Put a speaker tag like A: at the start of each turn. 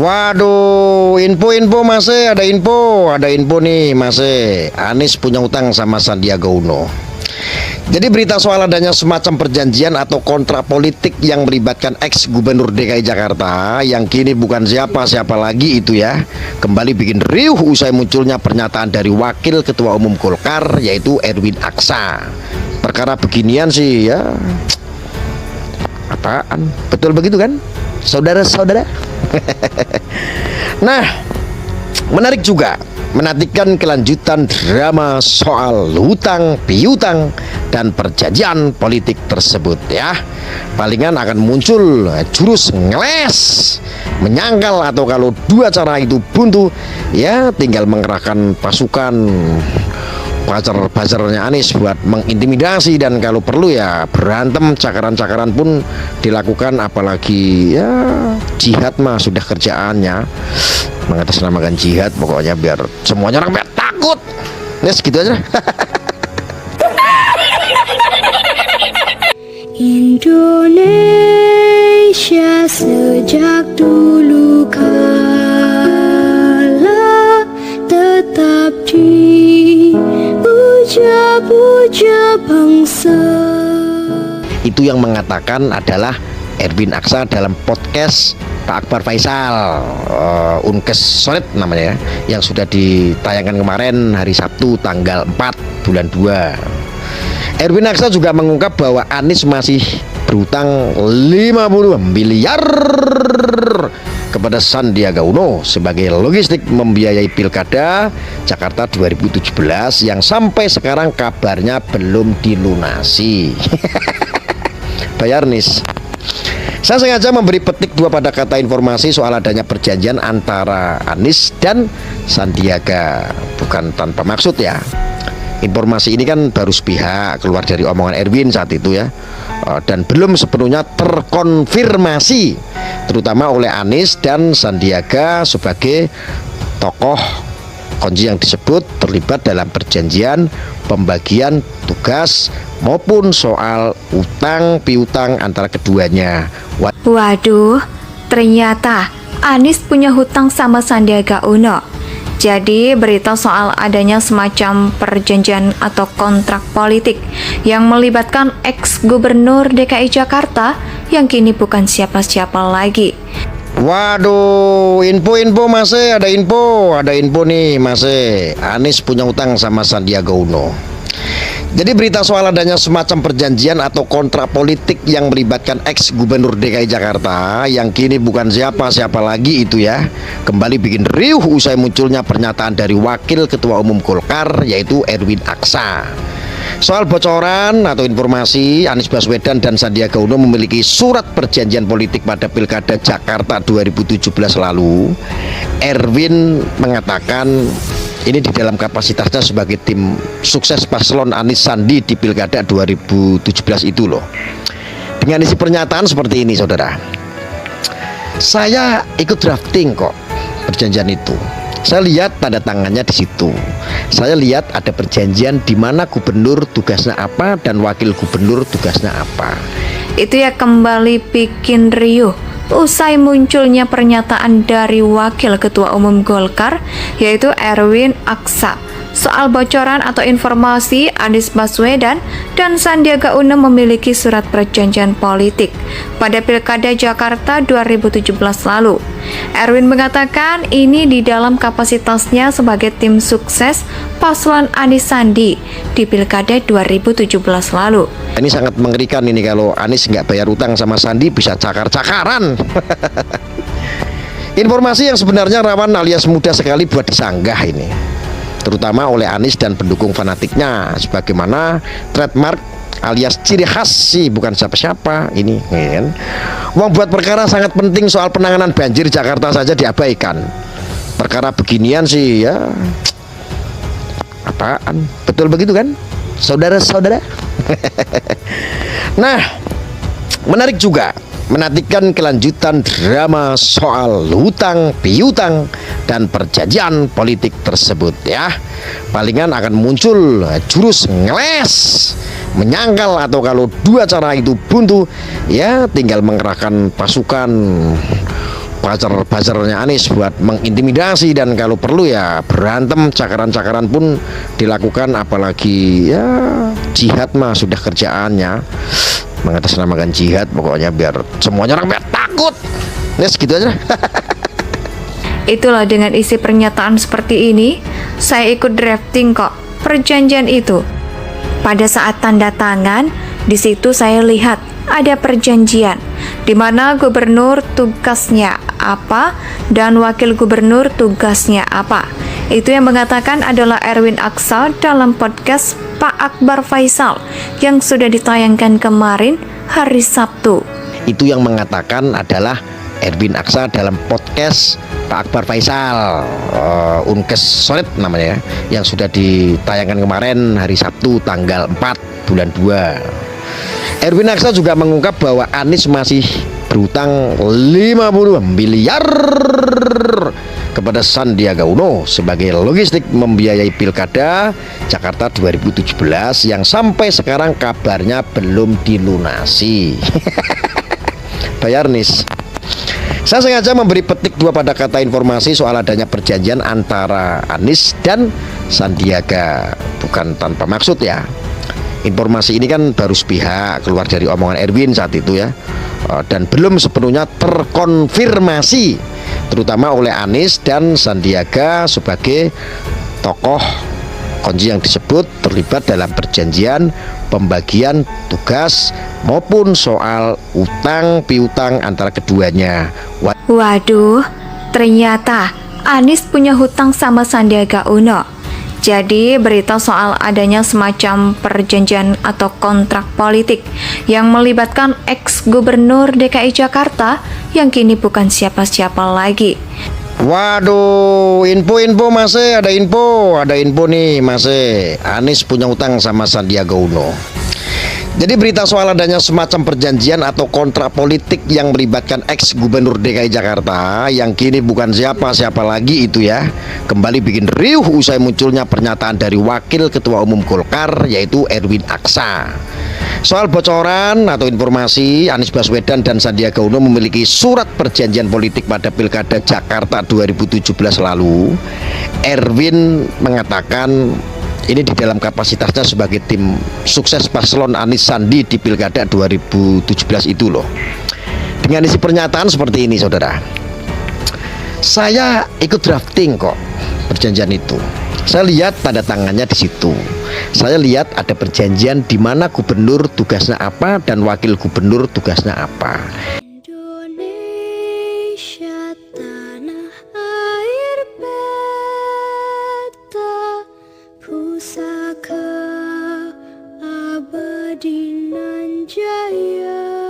A: Waduh, info ada info nih masih. Anies punya utang sama Sandiaga Uno. Jadi berita soal adanya semacam perjanjian atau kontrak politik yang melibatkan ex gubernur DKI Jakarta yang kini bukan siapa-siapa lagi itu ya, kembali bikin riuh usai munculnya pernyataan dari Wakil Ketua Umum Golkar yaitu Erwin Aksa. Perkara beginian sih ya, apaan? Betul begitu kan, saudara-saudara? Nah, menarik juga menantikan kelanjutan drama soal hutang piutang dan perjanjian politik tersebut ya. Palingan akan muncul jurus ngeles, menyangkal, atau kalau dua cara itu buntu ya tinggal mengerahkan pasukan pacar-pacarnya Anies buat mengintimidasi, dan kalau perlu ya berantem, cakaran-cakaran pun dilakukan, apalagi ya jihad mah sudah kerjaannya, mengatasnamakan jihad pokoknya biar semuanya orang biar takut. Nes gitu aja.
B: Indonesia sejak dulu kala tetap dipuja-puja bangsa.
A: Itu yang mengatakan adalah Erwin Aksa dalam podcast Pak Akbar Faisal, Unkes Solid namanya ya, yang sudah ditayangkan kemarin hari Sabtu tanggal 4 bulan 2. Erwin Aksa juga mengungkap bahwa Anies masih berutang 50 miliar kepada Sandiaga Uno sebagai logistik membiayai Pilkada Jakarta 2017 yang sampai sekarang kabarnya belum dilunasi. Bayar Nis. Saya sengaja memberi petik dua pada kata informasi soal adanya perjanjian antara Anies dan Sandiaga, bukan tanpa maksud ya. Informasi ini kan baru sepihak keluar dari omongan Erwin saat itu ya, dan belum sepenuhnya terkonfirmasi terutama oleh Anies dan Sandiaga sebagai tokoh kunci yang disebut terlibat dalam perjanjian pembagian tugas maupun soal utang piutang antara keduanya.
C: Waduh, ternyata Anies punya hutang sama Sandiaga Uno. Jadi berita soal adanya semacam perjanjian atau kontrak politik yang melibatkan ex-gubernur DKI Jakarta yang kini bukan siapa-siapa lagi.
A: Waduh, info masih ada info nih masih. Anies punya utang sama Sandiaga Uno. Jadi berita soal adanya semacam perjanjian atau kontrak politik yang melibatkan ex gubernur DKI Jakarta yang kini bukan siapa-siapa lagi itu ya, kembali bikin riuh usai munculnya pernyataan dari Wakil Ketua Umum Golkar yaitu Erwin Aksa. Soal bocoran atau informasi Anies Baswedan dan Sandiaga Uno memiliki surat perjanjian politik pada Pilkada Jakarta 2017 lalu, Erwin mengatakan ini di dalam kapasitasnya sebagai tim sukses paslon Anies Sandi di Pilkada 2017 itu loh. Dengan isi pernyataan seperti ini, saudara. Saya ikut drafting kok perjanjian itu. Saya lihat tanda tangannya di situ. Saya lihat ada perjanjian di mana gubernur tugasnya apa dan wakil gubernur tugasnya apa.
C: Itu ya kembali bikin riuh usai munculnya pernyataan dari Wakil Ketua Umum Golkar yaitu Erwin Aksa soal bocoran atau informasi Anies Baswedan dan Sandiaga Uno memiliki surat perjanjian politik pada Pilkada Jakarta 2017 lalu. Erwin mengatakan ini di dalam kapasitasnya sebagai tim sukses paslon Anies Sandi di Pilkada 2017 lalu.
A: Ini sangat mengerikan ini kalau Anies nggak bayar utang sama Sandi bisa cakar-cakaran. Informasi yang sebenarnya rawan alias mudah sekali buat disanggah ini, terutama oleh Anies dan pendukung fanatiknya, sebagaimana trademark alias ciri khas sih bukan siapa-siapa ini kan. Uang buat perkara sangat penting soal penanganan banjir Jakarta saja diabaikan. Perkara beginian sih ya, apaan? Betul begitu kan, saudara-saudara? Nah, menarik juga menantikan kelanjutan drama soal hutang piutang dan perjanjian politik tersebut ya. Palingan akan muncul jurus ngeles, menyangkal, atau kalau dua cara itu buntu ya tinggal mengerahkan pasukan buzzer-buzzernya Anies buat mengintimidasi, dan kalau perlu ya berantem, cakaran-cakaran pun dilakukan, apalagi ya jihad mah sudah kerjaannya, mengatasnamakan jihad pokoknya biar semuanya orang biar takut. Nes gitu aja.
C: Itulah, dengan isi pernyataan seperti ini, saya ikut drafting kok perjanjian itu. Pada saat tanda tangan, di situ saya lihat ada perjanjian di mana gubernur tugasnya apa dan wakil gubernur tugasnya apa. Itu yang mengatakan adalah Erwin Aksa dalam podcast Pak Akbar Faisal yang sudah ditayangkan kemarin hari Sabtu.
A: Itu yang mengatakan adalah Erwin Aksa dalam podcast Pak Akbar Faisal, Unkes Solid namanya ya, yang sudah ditayangkan kemarin hari Sabtu tanggal 4 bulan 2. Erwin Aksa juga mengungkap bahwa Anies masih berutang 50 miliar kepada Sandiaga Uno sebagai logistik membiayai Pilkada Jakarta 2017 yang sampai sekarang kabarnya belum dilunasi. Bayar Nis. Saya sengaja memberi petik dua pada kata informasi soal adanya perjanjian antara Anies dan Sandiaga, bukan tanpa maksud ya. Informasi ini kan baru sepihak keluar dari omongan Erwin saat itu ya, dan belum sepenuhnya terkonfirmasi, terutama oleh Anies dan Sandiaga sebagai tokoh kunci yang disebut terlibat dalam perjanjian pembagian tugas maupun soal utang piutang antara keduanya.
C: Waduh, ternyata Anies punya hutang sama Sandiaga Uno. Jadi berita soal adanya semacam perjanjian atau kontrak politik yang melibatkan ex-gubernur DKI Jakarta yang kini bukan siapa-siapa lagi.
A: Waduh, info masih ada info nih masih. Anies punya utang sama Sandiaga Uno. Jadi berita soal adanya semacam perjanjian atau kontrak politik yang melibatkan ex-gubernur DKI Jakarta yang kini bukan siapa-siapa lagi itu ya, kembali bikin riuh usai munculnya pernyataan dari Wakil Ketua Umum Golkar yaitu Erwin Aksa. Soal bocoran atau informasi Anies Baswedan dan Sandiaga Uno memiliki surat perjanjian politik pada Pilkada Jakarta 2017 lalu, Erwin mengatakan ini di dalam kapasitasnya sebagai tim sukses paslon Anies Sandi di Pilkada 2017 itu loh. Dengan isi pernyataan seperti ini saudara, saya ikut drafting kok perjanjian itu. Saya lihat tanda tangannya di situ. Saya lihat ada perjanjian di mana gubernur tugasnya apa dan wakil gubernur tugasnya apa.
B: Indonesia tanah air beta, pusaka abadi nan jaya.